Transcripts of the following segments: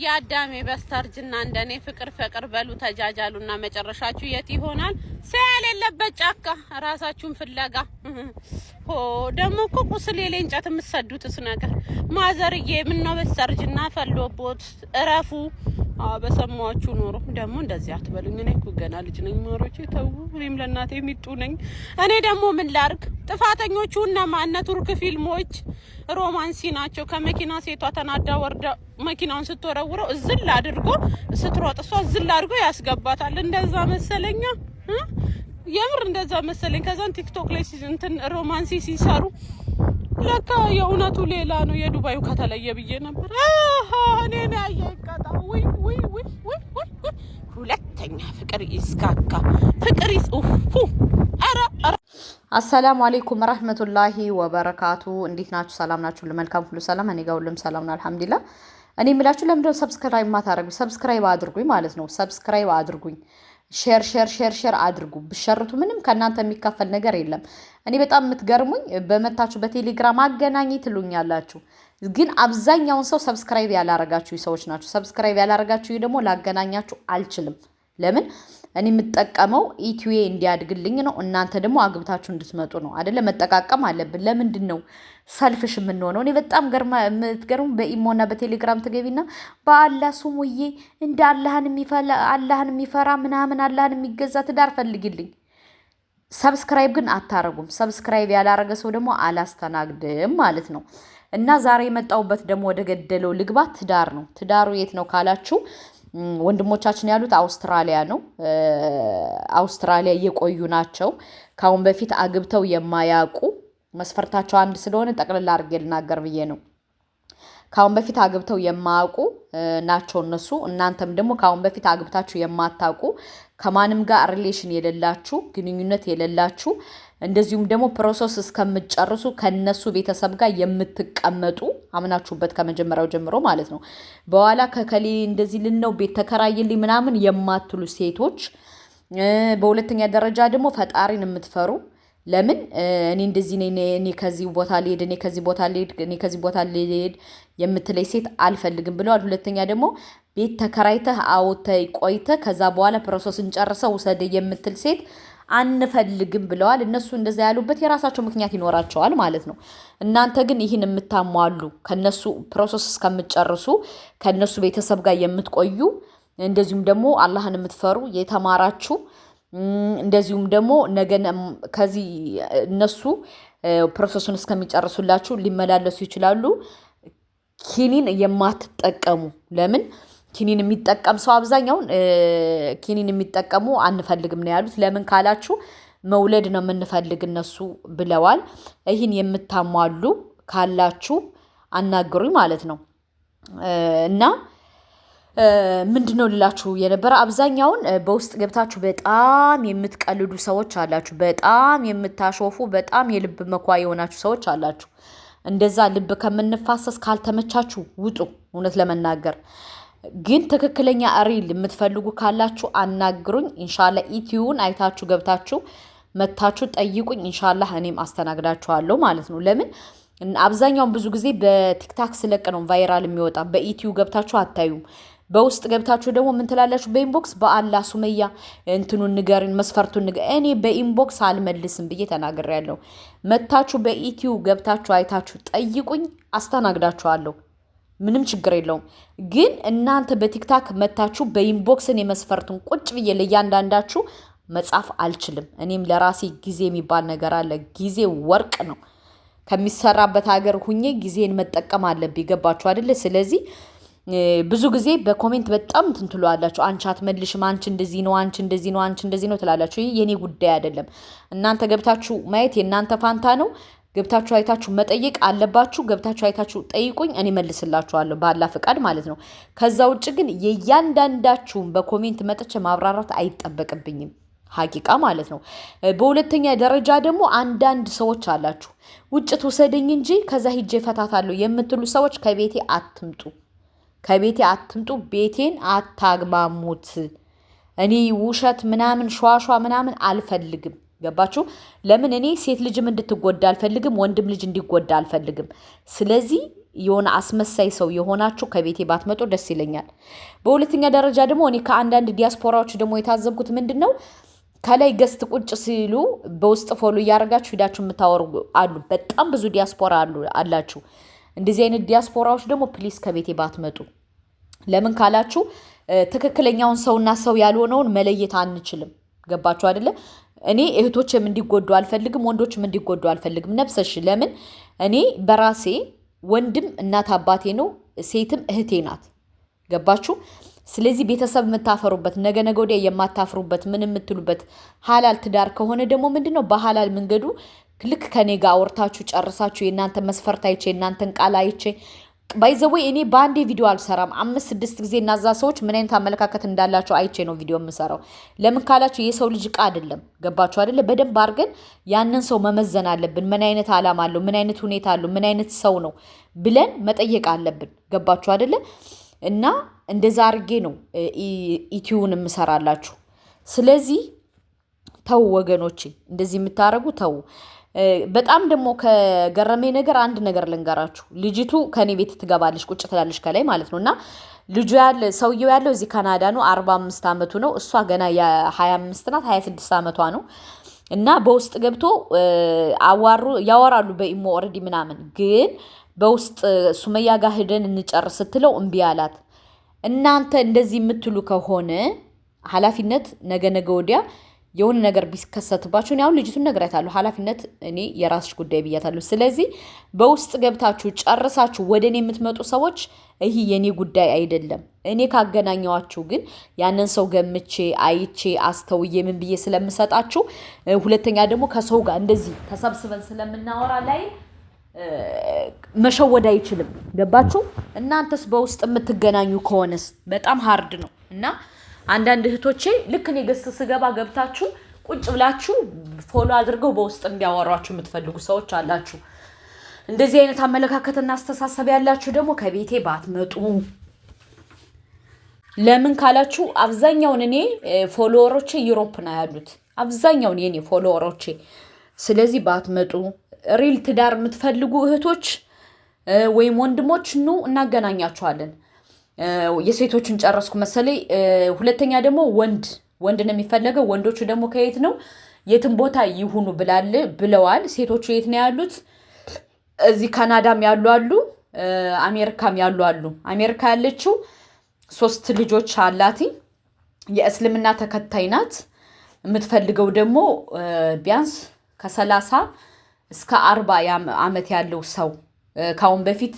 ያዳሜ በስተርጅና እንደኔ ፍቅር በሉ ተጃጃሉና መጨረሻችሁ የት ይሆናል? ሳያለለበት ጫካ ራሳችሁን ፍለጋ። ደግሞ እኮ ቁስል የሌ እንጨት የምትሰዱትስ ነገር ማዘርዬ ምን ነው በስተርጅና ፈሎቦት እረፉ። በሰማችሁ ኖሮ ደግሞ እንደዚህ አትበሉኝ። እኔ እኮ ገና ልጅ ነኝ ማሮቼ ተው። እኔም ለእናቴ ሚጡ ነኝ። እኔ ደግሞ ምን ላርግ? ጥፋተኞቹ እነማን? ቱርክ ፊልሞች ሮማንሲ ናቸው። ከመኪና ሴቷ ተናዳ ወርዳ መኪናውን ስትወረውረው እዝል አድርጎ ስትሮጥ እሷ እዝል አድርጎ ያስገባታል። እንደዛ መሰለኛ የምር እንደዛ መሰለኝ። ከዛን ቲክቶክ ላይ እንትን ሮማንሲ ሲሰሩ ለካ የእውነቱ ሌላ ነው። የዱባዩ ከተለየ ብዬ ነበር። እኔ ነው ያየቀጣ ወይ ሁለተኛ ፍቅር ይስካካ ፍቅር ይስኡፉ አራ አሰላሙ አለይኩም ወራህመቱላሂ ወበረካቱ። እንዴት ናችሁ? ሰላም ናችሁ? ለመልካም ሁሉ ሰላም። እኔ ጋር ሁሉም ሰላም ነው አልሐምዱሊላህ። እኔ የምላችሁ ለምንድነው ሰብስክራይብ ማታረጉ? ሰብስክራይብ አድርጉኝ ማለት ነው። ሰብስክራይብ አድርጉኝ። ሼር አድርጉ። ብሸርቱ ምንም ከናንተ የሚካፈል ነገር የለም። እኔ በጣም የምትገርሙኝ በመታችሁ በቴሌግራም አገናኝ ትሉኛላችሁ፣ ግን አብዛኛውን ሰው ሰብስክራይብ ያላረጋችሁ ሰዎች ናችሁ። ሰብስክራይብ ያላረጋችሁ ደግሞ ላገናኛችሁ አልችልም። ለምን? እኔ የምጠቀመው ኢቲዩኤ እንዲያድግልኝ ነው። እናንተ ደግሞ አግብታችሁ እንድትመጡ ነው አይደለ? መጠቃቀም አለብን። ለምንድን ነው ሰልፍሽ የምንሆነው? እኔ በጣም የምትገርሙ በኢሞና በቴሌግራም ትገቢና በአላህ ሱሙዬ እንደ አላህን የሚፈራ ምናምን አላህን የሚገዛ ትዳር ፈልግልኝ። ሰብስክራይብ ግን አታረጉም። ሰብስክራይብ ያላረገ ሰው ደግሞ አላስተናግድም ማለት ነው። እና ዛሬ የመጣሁበት ደግሞ ወደ ገደለው ልግባ። ትዳር ነው። ትዳሩ የት ነው ካላችሁ ወንድሞቻችን ያሉት አውስትራሊያ ነው። አውስትራሊያ እየቆዩ ናቸው። ካሁን በፊት አግብተው የማያውቁ መስፈርታቸው አንድ ስለሆነ ጠቅልላ አድርጌ ልናገር ብዬ ነው። ካሁን በፊት አግብተው የማያውቁ ናቸው እነሱ። እናንተም ደግሞ ካሁን በፊት አግብታችሁ የማታውቁ ከማንም ጋር ሪሌሽን የሌላችሁ ግንኙነት የሌላችሁ እንደዚሁም ደግሞ ፕሮሰስ እስከምትጨርሱ ከነሱ ቤተሰብ ጋር የምትቀመጡ አምናችሁበት ከመጀመሪያው ጀምሮ ማለት ነው። በኋላ ከከሌ እንደዚህ ልነው ቤት ተከራይልኝ ምናምን የማትሉ ሴቶች፣ በሁለተኛ ደረጃ ደግሞ ፈጣሪን የምትፈሩ ለምን እኔ እንደዚህ ነኝ፣ እኔ ከዚህ ቦታ ልሄድ፣ እኔ ከዚህ ቦታ ልሄድ፣ እኔ ከዚህ ቦታ ልሄድ የምትለይ ሴት አልፈልግም ብለዋል። ሁለተኛ ደግሞ ቤት ተከራይተህ አውጥተህ ቆይተህ ከዛ በኋላ ፕሮሰስን ጨርሰው ውሰደ የምትል ሴት አንፈልግም ብለዋል። እነሱ እንደዛ ያሉበት የራሳቸው ምክንያት ይኖራቸዋል ማለት ነው። እናንተ ግን ይህን የምታሟሉ ከነሱ ፕሮሰስ እስከምትጨርሱ ከነሱ ቤተሰብ ጋር የምትቆዩ እንደዚሁም ደግሞ አላህን የምትፈሩ የተማራችሁ እንደዚሁም ደግሞ ነገ ከዚህ እነሱ ፕሮሰሱን እስከሚጨርሱላችሁ ሊመላለሱ ይችላሉ። ኪኒን የማትጠቀሙ ለምን? ኪኒን የሚጠቀም ሰው አብዛኛውን ኪኒን የሚጠቀሙ አንፈልግም ነው ያሉት። ለምን ካላችሁ መውለድ ነው የምንፈልግ እነሱ ብለዋል። ይህን የምታሟሉ ካላችሁ አናግሩኝ ማለት ነው። እና ምንድነው ልላችሁ የነበረ አብዛኛውን በውስጥ ገብታችሁ በጣም የምትቀልዱ ሰዎች አላችሁ። በጣም የምታሾፉ በጣም የልብ መኳ የሆናችሁ ሰዎች አላችሁ። እንደዛ ልብ ከምንፋሰስ ካልተመቻችሁ ውጡ። እውነት ለመናገር ግን ትክክለኛ ሪል የምትፈልጉ ካላችሁ አናግሩኝ። ኢንሻአላህ ኢቲዩን አይታችሁ ገብታችሁ መታችሁ ጠይቁኝ። ኢንሻአላህ እኔም አስተናግዳችኋለሁ ማለት ነው። ለምን አብዛኛውን ብዙ ጊዜ በቲክታክ ስለቅ ነው ቫይራል የሚወጣ። በኢቲዩ ገብታችሁ አታዩም። በውስጥ ገብታችሁ ደግሞ ምን ትላላችሁ? በኢንቦክስ በአላህ ሱመያ እንትኑን ንገሪን መስፈርቱን እኔ በኢንቦክስ አልመልስም ብዬ ተናግሬያለሁ። መታችሁ በኢቲዩ ገብታችሁ አይታችሁ ጠይቁኝ፣ አስተናግዳችኋለሁ። ምንም ችግር የለውም። ግን እናንተ በቲክታክ መታችሁ በኢንቦክስን የመስፈርቱን ቁጭ ብዬ ለእያንዳንዳችሁ መጻፍ አልችልም። እኔም ለራሴ ጊዜ የሚባል ነገር አለ። ጊዜ ወርቅ ነው። ከሚሰራበት ሀገር ሁኜ ጊዜን መጠቀም አለብኝ። ገባችሁ አይደለ? ስለዚህ ብዙ ጊዜ በኮሜንት በጣም ትንትሏላችሁ። አንቺ አትመልሽም፣ አንቺ እንደዚህ ነው፣ አንቺ እንደዚህ ነው፣ አንቺ እንደዚህ ነው ትላላችሁ። ይሄ የኔ ጉዳይ አይደለም። እናንተ ገብታችሁ ማየት የእናንተ ፋንታ ነው። ገብታችሁ አይታችሁ መጠየቅ አለባችሁ። ገብታችሁ አይታችሁ ጠይቁኝ፣ እኔ መልስላችኋለሁ በአላህ ፍቃድ ማለት ነው። ከዛ ውጭ ግን የእያንዳንዳችሁን በኮሜንት መጥቼ ማብራራት አይጠበቅብኝም ሀቂቃ ማለት ነው። በሁለተኛ ደረጃ ደግሞ አንዳንድ ሰዎች አላችሁ ውጭ ትውሰደኝ እንጂ ከዛ ሂጄ ፈታታለሁ የምትሉ ሰዎች ከቤቴ አትምጡ፣ ከቤቴ አትምጡ። ቤቴን አታግማሙት። እኔ ውሸት ምናምን ሸዋሿ ምናምን አልፈልግም። ገባችሁ? ለምን እኔ ሴት ልጅም እንድትጎዳ አልፈልግም፣ ወንድም ልጅ እንዲጎዳ አልፈልግም። ስለዚህ የሆነ አስመሳይ ሰው የሆናችሁ ከቤቴ ባትመጡ ደስ ይለኛል። በሁለተኛ ደረጃ ደግሞ እኔ ከአንዳንድ ዲያስፖራዎች ደግሞ የታዘብኩት ምንድን ነው ከላይ ገስት ቁጭ ሲሉ በውስጥ ፎሎ እያደረጋችሁ ሂዳችሁ የምታወሩ አሉ። በጣም ብዙ ዲያስፖራ አላችሁ። እንደዚህ አይነት ዲያስፖራዎች ደግሞ ፕሊስ ከቤቴ ባትመጡ። ለምን ካላችሁ ትክክለኛውን ሰውና ሰው ያልሆነውን መለየት አንችልም። ገባችሁ አይደለ? እኔ እህቶችም እንዲጎዱ አልፈልግም፣ ወንዶችም እንዲጎዱ አልፈልግም። ነፍሰሽ ለምን እኔ በራሴ ወንድም እናት አባቴ ነው፣ ሴትም እህቴ ናት። ገባችሁ? ስለዚህ ቤተሰብ የምታፈሩበት ነገ ወዲያ የማታፍሩበት ምን የምትሉበት ሀላል ትዳር ከሆነ ደግሞ ምንድነው በሀላል መንገዱ ልክ ከኔ ጋር አውርታችሁ ጨርሳችሁ የእናንተ መስፈርት አይቼ የእናንተን ቃል አይቼ ባይዘወይ እኔ በአንዴ ቪዲዮ አልሰራም። 5-6 ጊዜ እናዛ ሰዎች ምን አይነት አመለካከት እንዳላቸው አይቼ ነው ቪዲዮ የምሰራው። ለምን ካላችሁ የሰው ልጅ ዕቃ አይደለም። ገባችሁ አይደለ? በደንብ አድርገን ያንን ሰው መመዘን አለብን። ምን አይነት ዓላማ አለው፣ ምን አይነት ሁኔታ አለው፣ ምን አይነት ሰው ነው ብለን መጠየቅ አለብን። ገባችሁ አይደለ? እና እንደዛ አድርጌ ነው ኢቲዩን የምሰራላችሁ። ስለዚህ ተው ወገኖቼ፣ እንደዚህ የምታረጉ ተው። በጣም ደግሞ ከገረመኝ ነገር አንድ ነገር ልንገራችሁ። ልጅቱ ከኔ ቤት ትገባለች፣ ቁጭ ትላለች ከላይ ማለት ነው። እና ልጁ ሰውየው ያለው እዚህ ካናዳ ነው። 45 ዓመቱ ነው። እሷ ገና የ25 ናት፣ 26 ዓመቷ ነው። እና በውስጥ ገብቶ ያወራሉ በኢሞ ኦልሬዲ ምናምን። ግን በውስጥ ሱመያ ጋር ሄደን እንጨርስ ስትለው እምቢ አላት። እናንተ እንደዚህ የምትሉ ከሆነ ኃላፊነት ነገ ወዲያ የሆነ ነገር ቢከሰትባችሁ እኔ አሁን ልጅቱን ነግሬያታለሁ። ኃላፊነት እኔ የራስሽ ጉዳይ ብያታለሁ። ስለዚህ በውስጥ ገብታችሁ ጨርሳችሁ ወደ እኔ የምትመጡ ሰዎች ይህ የኔ ጉዳይ አይደለም። እኔ ካገናኘዋችሁ ግን ያንን ሰው ገምቼ አይቼ አስተውዬ ምን ብዬ ስለምሰጣችሁ፣ ሁለተኛ ደግሞ ከሰው ጋር እንደዚህ ተሰብስበን ስለምናወራ ላይ መሸወድ አይችልም። ገባችሁ? እናንተስ በውስጥ የምትገናኙ ከሆነስ በጣም ሃርድ ነው። እና አንዳንድ እህቶቼ ልክ እኔ ገስት ስገባ ገብታችሁ ቁጭ ብላችሁ ፎሎ አድርገው በውስጥ እንዲያወሯችሁ የምትፈልጉ ሰዎች አላችሁ። እንደዚህ አይነት አመለካከትና አስተሳሰብ ያላችሁ ደግሞ ከቤቴ ባትመጡ። ለምን ካላችሁ አብዛኛውን እኔ ፎሎወሮቼ ዩሮፕ ነው ያሉት፣ አብዛኛውን የኔ ፎሎወሮቼ። ስለዚህ ባትመጡ። ሪል ትዳር የምትፈልጉ እህቶች ወይም ወንድሞች ኑ እናገናኛችኋለን። የሴቶችን ጨረስኩ መሰለኝ። ሁለተኛ ደግሞ ወንድ ነው የሚፈለገው። ወንዶቹ ደግሞ ከየት ነው? የትም ቦታ ይሁኑ ብለዋል። ሴቶቹ የት ነው ያሉት? እዚህ ካናዳም ያሉ አሉ፣ አሜሪካም ያሉ አሉ። አሜሪካ ያለችው 3 ልጆች አላት፣ የእስልምና ተከታይ ናት። የምትፈልገው ደግሞ ቢያንስ ከ30 እስከ 40 ዓመት ያለው ሰው ካሁን በፊት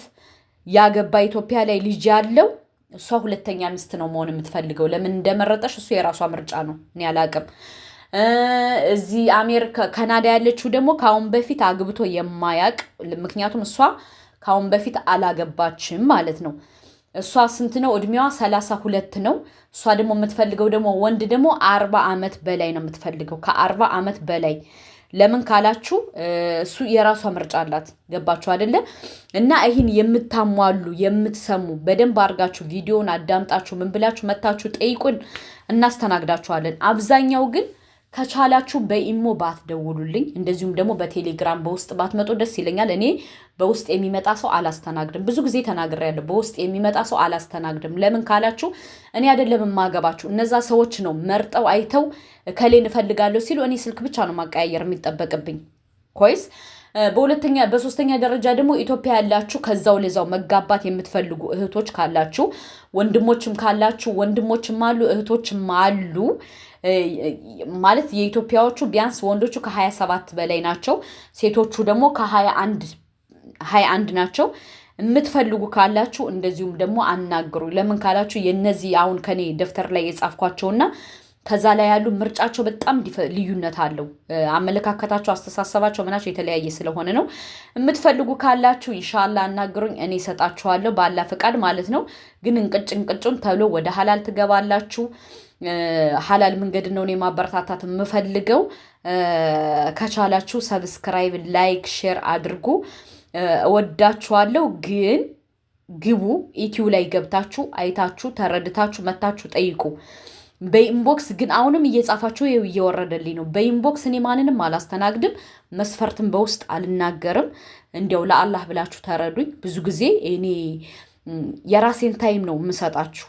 ያገባ ኢትዮጵያ ላይ ልጅ ያለው። እሷ ሁለተኛ ሚስት ነው መሆን የምትፈልገው። ለምን እንደመረጠሽ እሱ የራሷ ምርጫ ነው፣ እኔ አላቅም። እዚህ አሜሪካ ካናዳ ያለችው ደግሞ ካሁን በፊት አግብቶ የማያቅ፣ ምክንያቱም እሷ ካሁን በፊት አላገባችም ማለት ነው። እሷ ስንት ነው እድሜዋ? 32 ነው። እሷ ደግሞ የምትፈልገው ደግሞ ወንድ ደግሞ 40 ዓመት በላይ ነው የምትፈልገው፣ ከ40 ዓመት በላይ። ለምን ካላችሁ እሱ የራሷ ምርጫ አላት። ገባችሁ አይደለ? እና ይህን የምታሟሉ የምትሰሙ በደንብ አድርጋችሁ ቪዲዮን አዳምጣችሁ ምን ብላችሁ መታችሁ ጠይቁን፣ እናስተናግዳችኋለን። አብዛኛው ግን ከቻላችሁ በኢሞ ባትደውሉልኝ፣ እንደዚሁም ደግሞ በቴሌግራም በውስጥ ባትመጡ ደስ ይለኛል። እኔ በውስጥ የሚመጣ ሰው አላስተናግድም። ብዙ ጊዜ ተናግሬያለሁ። በውስጥ የሚመጣ ሰው አላስተናግድም። ለምን ካላችሁ እኔ አይደለም የማገባችሁ፣ እነዛ ሰዎች ነው መርጠው አይተው ከሌን እፈልጋለሁ ሲሉ እኔ ስልክ ብቻ ነው ማቀያየር የሚጠበቅብኝ ኮይስ። በሶስተኛ ደረጃ ደግሞ ኢትዮጵያ ያላችሁ ከዛው ለዛው መጋባት የምትፈልጉ እህቶች ካላችሁ፣ ወንድሞችም ካላችሁ፣ ወንድሞችም አሉ እህቶችም አሉ። ማለት የኢትዮጵያዎቹ ቢያንስ ወንዶቹ ከ27 በላይ ናቸው፣ ሴቶቹ ደግሞ ከ21 ናቸው። የምትፈልጉ ካላችሁ እንደዚሁም ደግሞ አናግሩ። ለምን ካላችሁ የነዚህ አሁን ከኔ ደፍተር ላይ የጻፍኳቸውና ከዛ ላይ ያሉ ምርጫቸው በጣም ልዩነት አለው። አመለካከታቸው፣ አስተሳሰባቸው ምናቸው የተለያየ ስለሆነ ነው። የምትፈልጉ ካላችሁ ኢንሻአላህ አናግሩኝ፣ እኔ እሰጣችኋለሁ ባላ ፈቃድ ማለት ነው። ግን እንቅጭን ተብሎ ወደ ሀላል ትገባላችሁ። ሀላል መንገድ ነው እኔ ማበረታታት የምፈልገው። ከቻላችሁ ሰብስክራይብ፣ ላይክ፣ ሼር አድርጉ። እወዳችኋለሁ። ግን ግቡ ኢቲዩ ላይ ገብታችሁ አይታችሁ ተረድታችሁ መታችሁ ጠይቁ። በኢንቦክስ ግን አሁንም እየጻፋችሁ ይኸው እየወረደልኝ ነው። በኢንቦክስ እኔ ማንንም አላስተናግድም፣ መስፈርትን በውስጥ አልናገርም። እንዲያው ለአላህ ብላችሁ ተረዱኝ። ብዙ ጊዜ እኔ የራሴን ታይም ነው የምሰጣችሁ።